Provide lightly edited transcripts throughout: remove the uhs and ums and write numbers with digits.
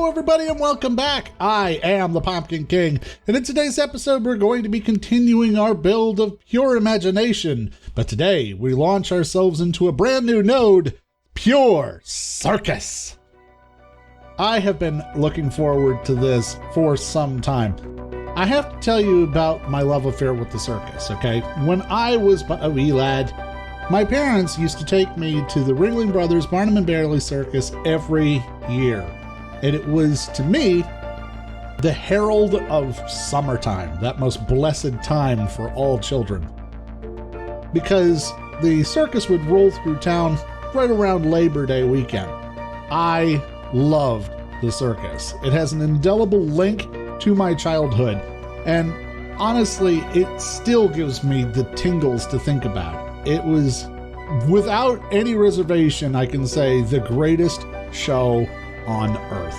Hello everybody and welcome back. I am the Pompkin King, and in today's episode we're going to be continuing our build of Pure Imagination. But today we launch ourselves into a brand new node, Pure Circus. I have been looking forward to this for some time. I have to tell you about my love affair with the circus, okay? When I was but a wee lad, my parents used to take me to the Ringling Brothers Barnum and Bailey Circus every year. And it was, to me, the herald of summertime, that most blessed time for all children. Because the circus would roll through town right around Labor Day weekend. I loved the circus. It has an indelible link to my childhood, and honestly, it still gives me the tingles to think about. It was, without any reservation, I can say, the greatest show on Earth.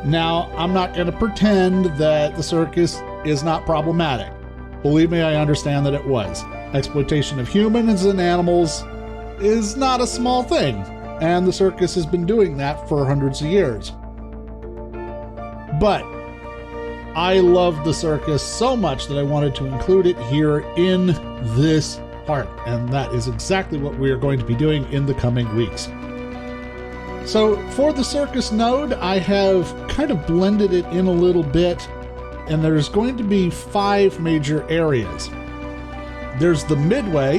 Now, I'm not going to pretend that the circus is not problematic. Believe me, I understand that it was. Exploitation of humans and animals is not a small thing, and the circus has been doing that for hundreds of years. But I loved the circus so much that I wanted to include it here in this part, and that is exactly what we are going to be doing in the coming weeks. So for the Circus Node, I have kind of blended it in a little bit, and there's going to be 5 major areas. There's the midway,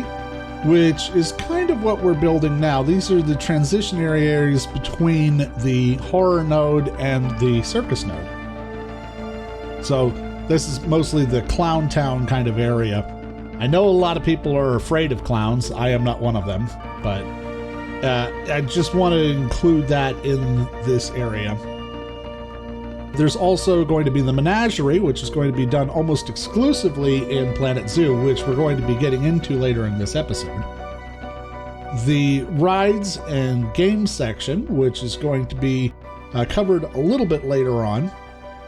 which is kind of what we're building now. These are the transitionary areas between the horror node and the circus node. So this is mostly the clown town kind of area. I know a lot of people are afraid of clowns. I am not one of them, but I just want to include that in this area. There's also going to be the Menagerie, which is going to be done almost exclusively in Planet Zoo, which we're going to be getting into later in this episode. The rides and games section, which is going to be covered a little bit later on.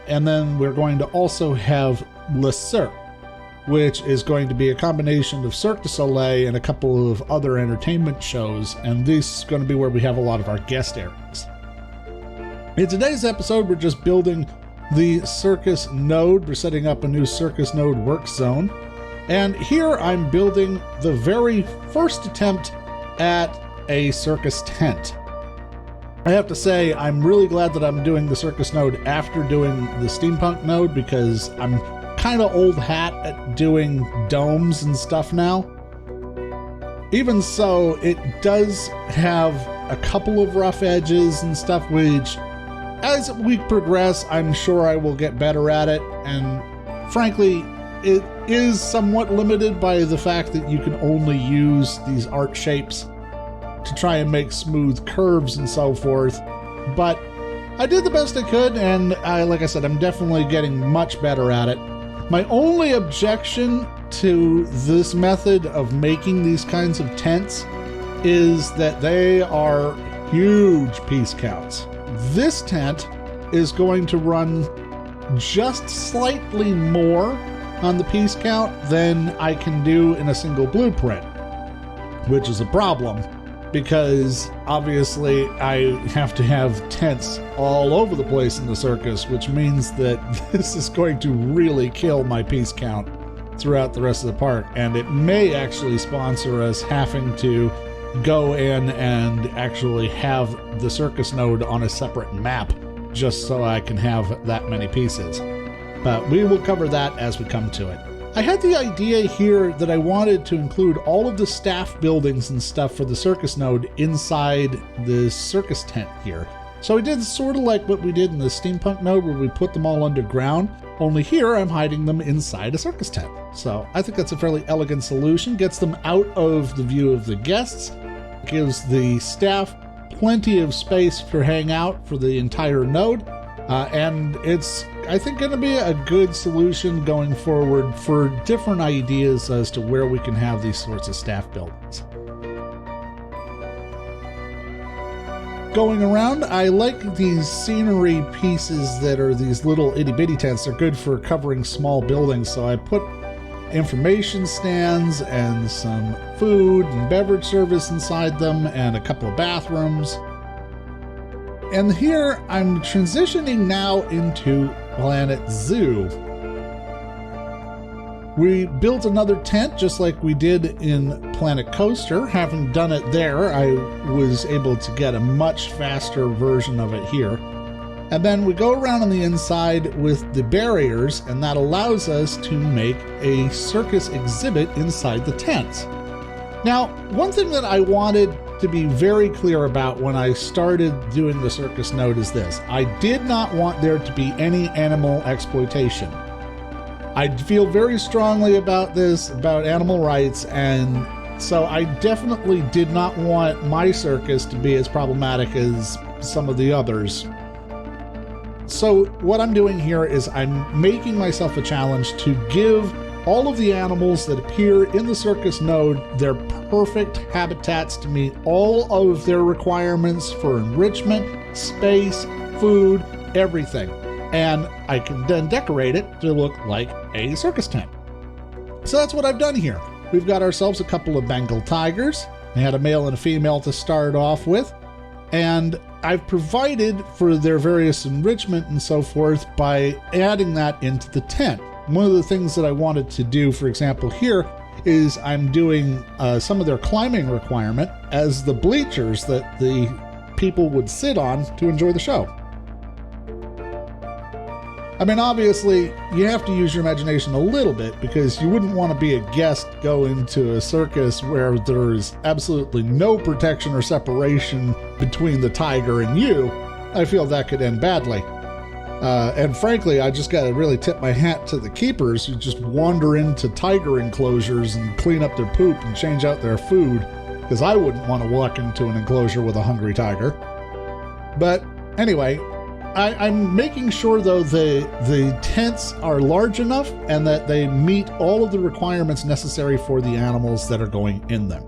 And then we're going to also have Le Cirque, which is going to be a combination of Cirque du Soleil and a couple of other entertainment shows, and this is going to be where we have a lot of our guest areas. In today's episode, we're just building the Circus Node. We're setting up a new Circus Node work zone, and here I'm building the very first attempt at a Circus Tent. I have to say, I'm really glad that I'm doing the Circus Node after doing the Steampunk Node, because I'm kind of old hat at doing domes and stuff now. Even so, it does have a couple of rough edges and stuff, which as we progress, I'm sure I will get better at it. And frankly, it is somewhat limited by the fact that you can only use these art shapes to try and make smooth curves and so forth. But I did the best I could, and like I said, I'm definitely getting much better at it. My only objection to this method of making these kinds of tents is that they are huge piece counts. This tent is going to run just slightly more on the piece count than I can do in a single blueprint, which is a problem because obviously I have to have tents all over the place in the circus, which means that this is going to really kill my piece count throughout the rest of the park, and it may actually sponsor us having to go in and actually have the circus node on a separate map just so I can have that many pieces. But we will cover that as we come to it. I had the idea here that I wanted to include all of the staff buildings and stuff for the circus node inside the circus tent here. So I did sort of like what we did in the steampunk node where we put them all underground, only here I'm hiding them inside a circus tent. So I think that's a fairly elegant solution, gets them out of the view of the guests, gives the staff plenty of space to hang out for the entire node, and it's, I think, going to be a good solution going forward for different ideas as to where we can have these sorts of staff buildings. Going around, I like these scenery pieces that are these little itty-bitty tents. They're good for covering small buildings, so I put information stands and some food and beverage service inside them and a couple of bathrooms. And here I'm transitioning now into Planet Zoo. We built another tent just like we did in Planet Coaster. Having done it there, I was able to get a much faster version of it here. And then we go around on the inside with the barriers, and that allows us to make a circus exhibit inside the tents. Now, one thing that I wanted to be very clear about when I started doing the Circus Node is this. I did not want there to be any animal exploitation. I feel very strongly about this, about animal rights, and so I definitely did not want my circus to be as problematic as some of the others. So what I'm doing here is I'm making myself a challenge to give all of the animals that appear in the Circus Node their perfect habitats to meet all of their requirements for enrichment, space, food, everything. And I can then decorate it to look like a circus tent. So that's what I've done here. We've got ourselves a couple of Bengal tigers. We had a male and a female to start off with. And I've provided for their various enrichment and so forth by adding that into the tent. One of the things that I wanted to do, for example, here is I'm doing some of their climbing requirement as the bleachers that the people would sit on to enjoy the show. I mean, obviously, you have to use your imagination a little bit because you wouldn't want to be a guest going to a circus where there's absolutely no protection or separation between the tiger and you. I feel that could end badly. And frankly, I just got to really tip my hat to the keepers who just wander into tiger enclosures and clean up their poop and change out their food, because I wouldn't want to walk into an enclosure with a hungry tiger. But anyway, I'm making sure, though, the tents are large enough and that they meet all of the requirements necessary for the animals that are going in them.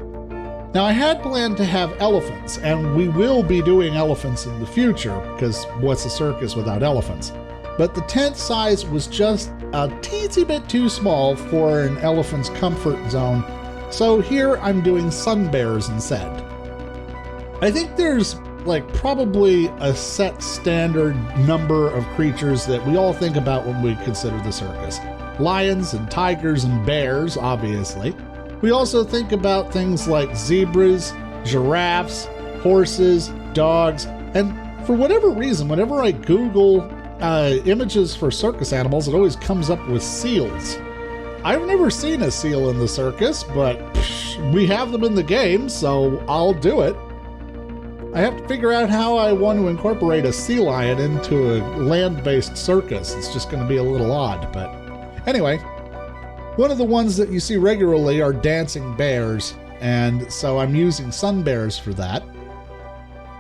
Now, I had planned to have elephants, and we will be doing elephants in the future, because what's a circus without elephants? But the tent size was just a teensy bit too small for an elephant's comfort zone, so here I'm doing sun bears instead. I think there's probably a set standard number of creatures that we all think about when we consider the circus. Lions and tigers and bears, obviously. We also think about things like zebras, giraffes, horses, dogs, and for whatever reason, whenever I Google images for circus animals, it always comes up with seals. I've never seen a seal in the circus, but we have them in the game, so I'll do it. I have to figure out how I want to incorporate a sea lion into a land-based circus. It's just going to be a little odd, but anyway. One of the ones that you see regularly are dancing bears, and so I'm using sun bears for that.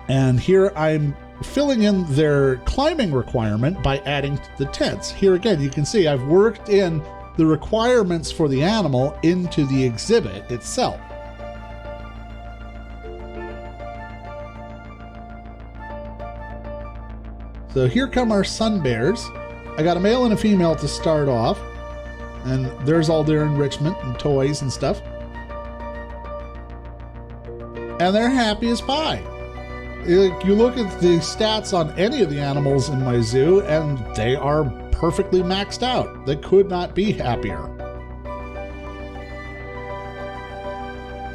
And here I'm filling in their climbing requirement by adding to the tents. Here again, you can see I've worked in the requirements for the animal into the exhibit itself. So here come our sun bears. I got a male and a female to start off. And there's all their enrichment and toys and stuff. And they're happy as pie. You look at the stats on any of the animals in my zoo, and they are perfectly maxed out. They could not be happier.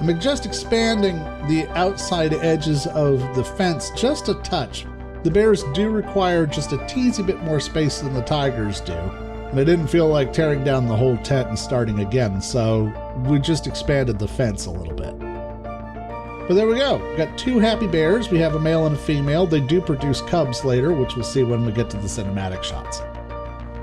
I'm just expanding the outside edges of the fence just a touch. The bears do require just a teensy bit more space than the tigers do. And I didn't feel like tearing down the whole tent and starting again, so we just expanded the fence a little bit. But there we go. We've got two happy bears. We have a male and a female. They do produce cubs later, which we'll see when we get to the cinematic shots.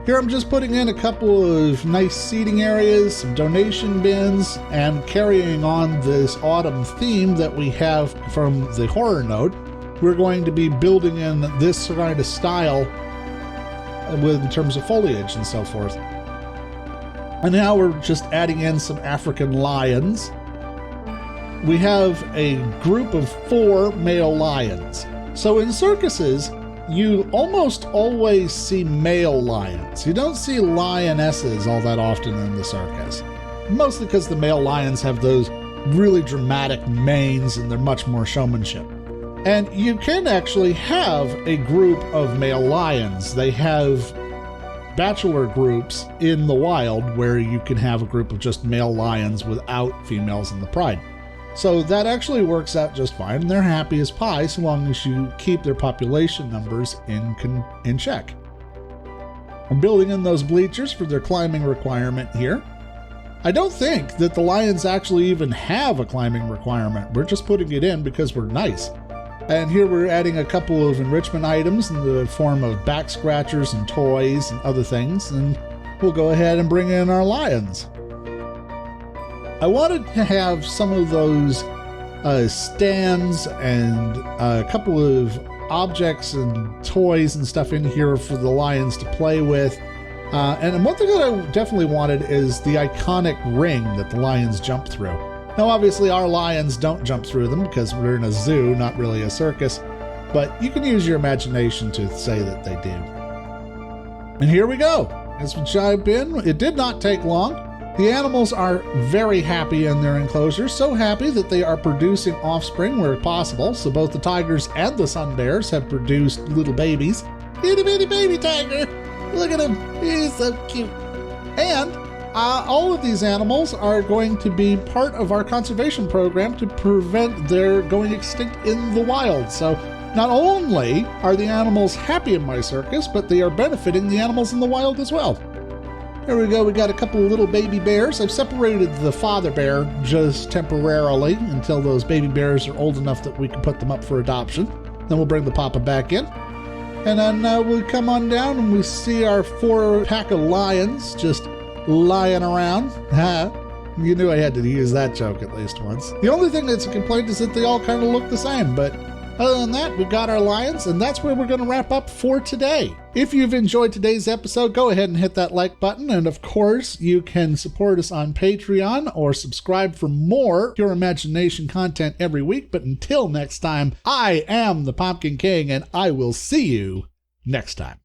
Here I'm just putting in a couple of nice seating areas, some donation bins, and carrying on this autumn theme that we have from the horror node. We're going to be building in this kind of style in terms of foliage and so forth. And now we're just adding in some African lions. We have a group of 4 male lions. So in circuses, you almost always see male lions. You don't see lionesses all that often in the circus. Mostly because the male lions have those really dramatic manes and they're much more showmanship. And you can actually have a group of male lions. They have bachelor groups in the wild where you can have a group of just male lions without females in the pride. So that actually works out just fine, and they're happy as pie so long as you keep their population numbers in check. I'm building in those bleachers for their climbing requirement here. I don't think that the lions actually even have a climbing requirement. We're just putting it in because we're nice. And here we're adding a couple of enrichment items in the form of back scratchers and toys and other things, and we'll go ahead and bring in our lions. I wanted to have some of those stands and a couple of objects and toys and stuff in here for the lions to play with. And one thing that I definitely wanted is the iconic ring that the lions jump through. Now, obviously, our lions don't jump through them because we're in a zoo, not really a circus, but you can use your imagination to say that they do. And here we go. As we jump in, it did not take long. The animals are very happy in their enclosures, so happy that they are producing offspring where possible. So both the tigers and the sun bears have produced little babies. Itty bitty baby tiger. Look at him. He's so cute. And all of these animals are going to be part of our conservation program to prevent their going extinct in the wild. So not only are the animals happy in my circus, but they are benefiting the animals in the wild as well. Here we go. We got a couple of little baby bears. I've separated the father bear just temporarily until those baby bears are old enough that we can put them up for adoption. Then we'll bring the papa back in. And then we come on down and we see our 4-pack of lions just lying around. You knew I had to use that joke at least once. The only thing that's a complaint is that they all kind of look the same, but other than that, we've got our lions, and that's where we're going to wrap up for today. If you've enjoyed today's episode, go ahead and hit that like button, and of course, you can support us on Patreon or subscribe for more Pure Imagination content every week. But until next time, I am the Pompkin King, and I will see you next time.